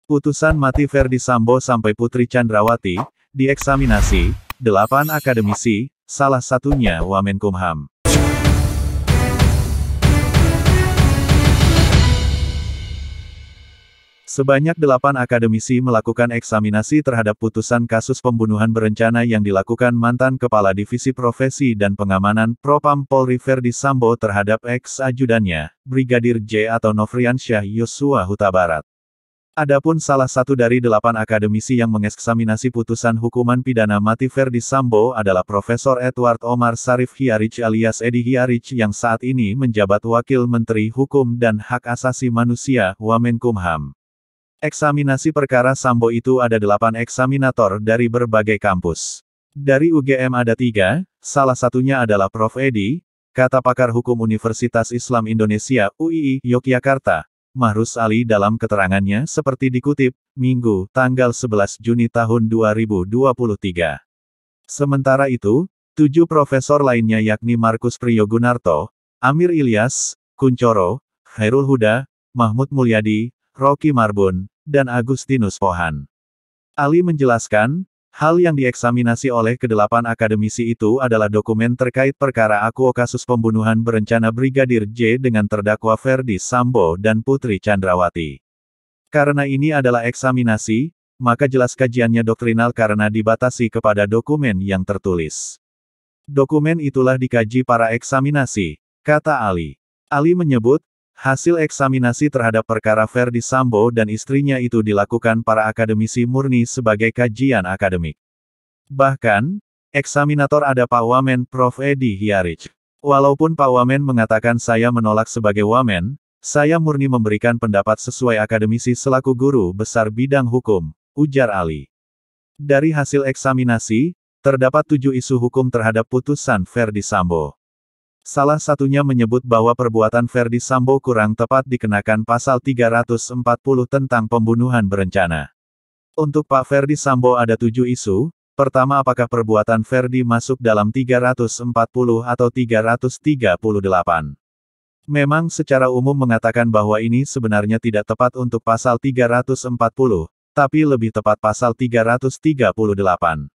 Putusan mati Ferdy Sambo sampai Putri Chandrawati, dieksaminasi, 8 akademisi, salah satunya Wamenkumham. Sebanyak 8 akademisi melakukan eksaminasi terhadap putusan kasus pembunuhan berencana yang dilakukan mantan Kepala Divisi Profesi dan Pengamanan Propam Polri Ferdy Sambo terhadap ex-ajudannya, Brigadir J atau Nofriansyah Yosua Huta Barat. Adapun salah satu dari 8 akademisi yang mengeksaminasi putusan hukuman pidana mati Ferdy Sambo adalah Profesor Edward Omar Sarif Hiarij alias Edi Hiarij yang saat ini menjabat Wakil Menteri Hukum dan Hak Asasi Manusia, Wamenkumham. Eksaminasi perkara Sambo itu ada 8 eksaminator dari berbagai kampus. Dari UGM ada 3, salah satunya adalah Prof. Edi, kata pakar hukum Universitas Islam Indonesia, UII, Yogyakarta, Mahrus Ali dalam keterangannya seperti dikutip, Minggu, tanggal 11 Juni tahun 2023. Sementara itu, 7 profesor lainnya yakni Markus Priyogunarto, Amir Ilyas, Kuncoro, Khairul Huda, Mahmud Mulyadi, Rocky Marbun, dan Agustinus Pohan. Ali menjelaskan, hal yang dieksaminasi oleh ke-8 akademisi itu adalah dokumen terkait perkara akuo kasus pembunuhan berencana Brigadir J dengan terdakwa Ferdy Sambo dan Putri Chandrawati. Karena ini adalah eksaminasi, maka jelas kajiannya doktrinal karena dibatasi kepada dokumen yang tertulis. Dokumen itulah dikaji para eksaminasi, kata Ali. Ali menyebut, hasil eksaminasi terhadap perkara Ferdy Sambo dan istrinya itu dilakukan para akademisi murni sebagai kajian akademik. Bahkan, eksaminator ada Pak Wamen Prof. Edi Hiarij. Walaupun Pak Wamen mengatakan saya menolak sebagai Wamen, saya murni memberikan pendapat sesuai akademisi selaku guru besar bidang hukum, ujar Ali. Dari hasil eksaminasi, terdapat 7 isu hukum terhadap putusan Ferdy Sambo. Salah satunya menyebut bahwa perbuatan Ferdy Sambo kurang tepat dikenakan pasal 340 tentang pembunuhan berencana. Untuk Pak Ferdy Sambo ada 7 isu, pertama apakah perbuatan Ferdy masuk dalam 340 atau 338. Memang secara umum mengatakan bahwa ini sebenarnya tidak tepat untuk pasal 340, tapi lebih tepat pasal 338.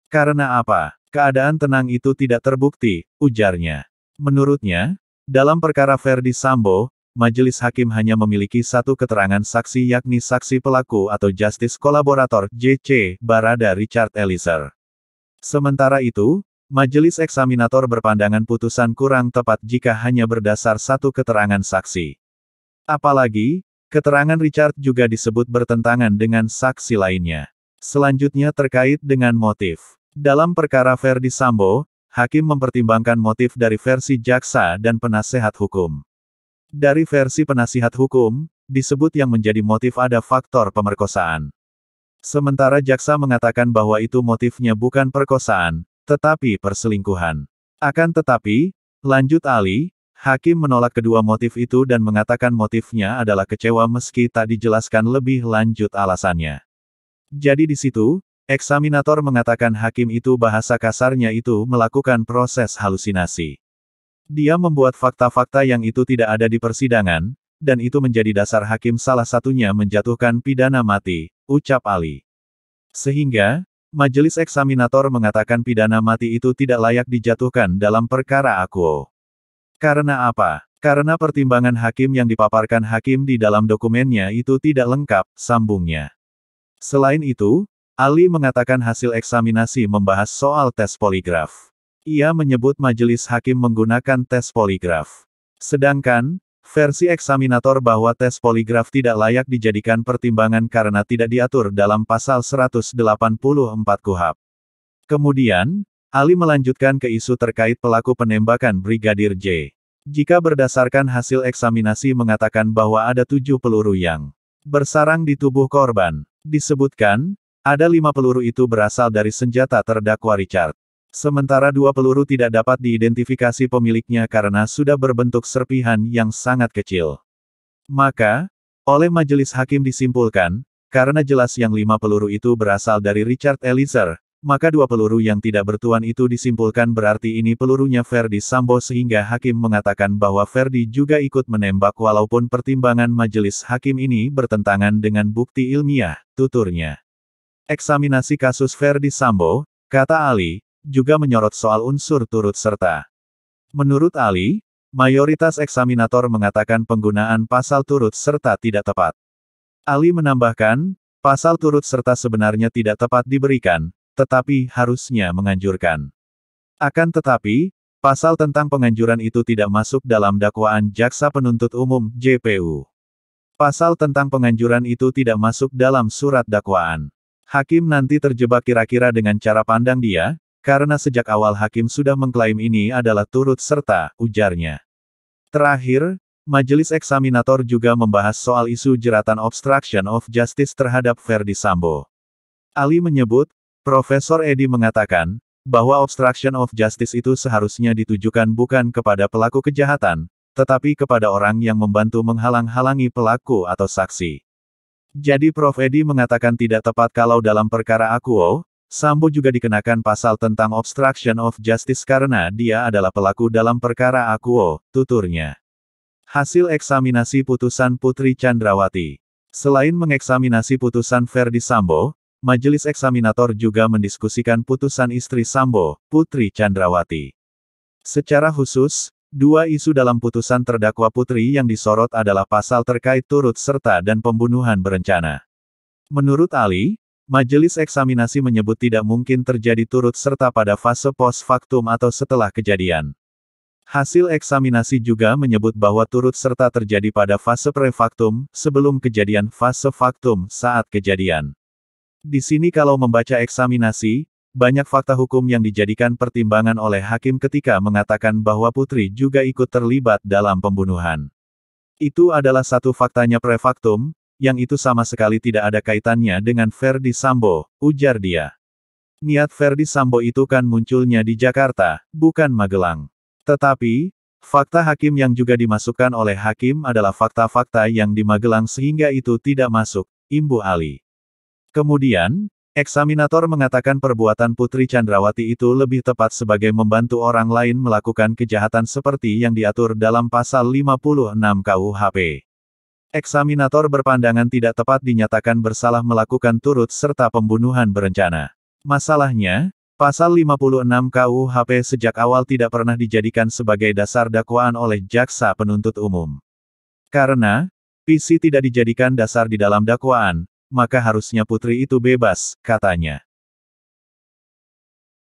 Karena apa? Keadaan tenang itu tidak terbukti, ujarnya. Menurutnya, dalam perkara Ferdy Sambo, majelis hakim hanya memiliki 1 keterangan saksi yakni saksi pelaku atau justice kolaborator JC, Barada Richard Eliezer. Sementara itu, majelis eksaminator berpandangan putusan kurang tepat jika hanya berdasar 1 keterangan saksi. Apalagi, keterangan Richard juga disebut bertentangan dengan saksi lainnya. Selanjutnya terkait dengan motif. Dalam perkara Ferdy Sambo, hakim mempertimbangkan motif dari versi jaksa dan penasehat hukum. Dari versi penasihat hukum, disebut yang menjadi motif ada faktor pemerkosaan. Sementara jaksa mengatakan bahwa itu motifnya bukan perkosaan, tetapi perselingkuhan. Akan tetapi, lanjut Ali, hakim menolak kedua motif itu dan mengatakan motifnya adalah kecewa meski tak dijelaskan lebih lanjut alasannya. Jadi di situ, eksaminator mengatakan hakim itu bahasa kasarnya itu melakukan proses halusinasi. Dia membuat fakta-fakta yang itu tidak ada di persidangan, dan itu menjadi dasar hakim salah satunya menjatuhkan pidana mati, ucap Ali. Sehingga, majelis eksaminator mengatakan pidana mati itu tidak layak dijatuhkan dalam perkara akuo. Karena apa? Karena pertimbangan hakim yang dipaparkan hakim di dalam dokumennya itu tidak lengkap, sambungnya. Selain itu, Ali mengatakan hasil eksaminasi membahas soal tes poligraf. Ia menyebut majelis hakim menggunakan tes poligraf. Sedangkan, versi eksaminator bahwa tes poligraf tidak layak dijadikan pertimbangan karena tidak diatur dalam pasal 184 KUHP. Kemudian, Ali melanjutkan ke isu terkait pelaku penembakan Brigadir J. Jika berdasarkan hasil eksaminasi mengatakan bahwa ada 7 peluru yang bersarang di tubuh korban. Disebutkan, ada 5 peluru itu berasal dari senjata terdakwa Richard. Sementara 2 peluru tidak dapat diidentifikasi pemiliknya karena sudah berbentuk serpihan yang sangat kecil. Maka, oleh majelis hakim disimpulkan, karena jelas yang 5 peluru itu berasal dari Richard Eliezer, Maka 2 peluru yang tidak bertuan itu disimpulkan berarti ini pelurunya Ferdi Sambo sehingga hakim mengatakan bahwa Ferdi juga ikut menembak walaupun pertimbangan majelis hakim ini bertentangan dengan bukti ilmiah, tuturnya. Eksaminasi kasus Ferdi Sambo, kata Ali, juga menyorot soal unsur turut serta. Menurut Ali, mayoritas eksaminator mengatakan penggunaan pasal turut serta tidak tepat. Ali menambahkan, pasal turut serta sebenarnya tidak tepat diberikan, tetapi harusnya menganjurkan. Akan tetapi, pasal tentang penganjuran itu tidak masuk dalam dakwaan Jaksa Penuntut Umum (JPU). Pasal tentang penganjuran itu tidak masuk dalam surat dakwaan. Hakim nanti terjebak kira-kira dengan cara pandang dia, karena sejak awal hakim sudah mengklaim ini adalah turut serta, ujarnya. Terakhir, majelis eksaminator juga membahas soal isu jeratan obstruction of justice terhadap Ferdi Sambo. Ali menyebut, Profesor Edi mengatakan, bahwa obstruction of justice itu seharusnya ditujukan bukan kepada pelaku kejahatan, tetapi kepada orang yang membantu menghalang-halangi pelaku atau saksi. Jadi Prof. Edi mengatakan tidak tepat kalau dalam perkara Akuo, Sambo juga dikenakan pasal tentang obstruction of justice karena dia adalah pelaku dalam perkara Akuo, tuturnya. Hasil eksaminasi putusan Putri Chandrawati. Selain mengeksaminasi putusan Ferdi Sambo, majelis eksaminator juga mendiskusikan putusan istri Sambo, Putri Chandrawati. Secara khusus, 2 isu dalam putusan terdakwa Putri yang disorot adalah pasal terkait turut serta dan pembunuhan berencana. Menurut Ali, majelis eksaminasi menyebut tidak mungkin terjadi turut serta pada fase post factum atau setelah kejadian. Hasil eksaminasi juga menyebut bahwa turut serta terjadi pada fase pre-factum, sebelum kejadian fase factum saat kejadian. Di sini kalau membaca eksaminasi, banyak fakta hukum yang dijadikan pertimbangan oleh hakim ketika mengatakan bahwa Putri juga ikut terlibat dalam pembunuhan. Itu adalah satu faktanya pre-factum, yang itu sama sekali tidak ada kaitannya dengan Ferdi Sambo, ujar dia. Niat Ferdi Sambo itu kan munculnya di Jakarta, bukan Magelang. Tetapi, fakta hakim yang juga dimasukkan oleh hakim adalah fakta-fakta yang di Magelang sehingga itu tidak masuk, imbuh Ali. Kemudian, eksaminator mengatakan perbuatan Putri Chandrawati itu lebih tepat sebagai membantu orang lain melakukan kejahatan seperti yang diatur dalam pasal 56 KUHP. Eksaminator berpandangan tidak tepat dinyatakan bersalah melakukan turut serta pembunuhan berencana. Masalahnya, pasal 56 KUHP sejak awal tidak pernah dijadikan sebagai dasar dakwaan oleh Jaksa Penuntut Umum. Karena, PC tidak dijadikan dasar di dalam dakwaan, maka harusnya Putri itu bebas, katanya.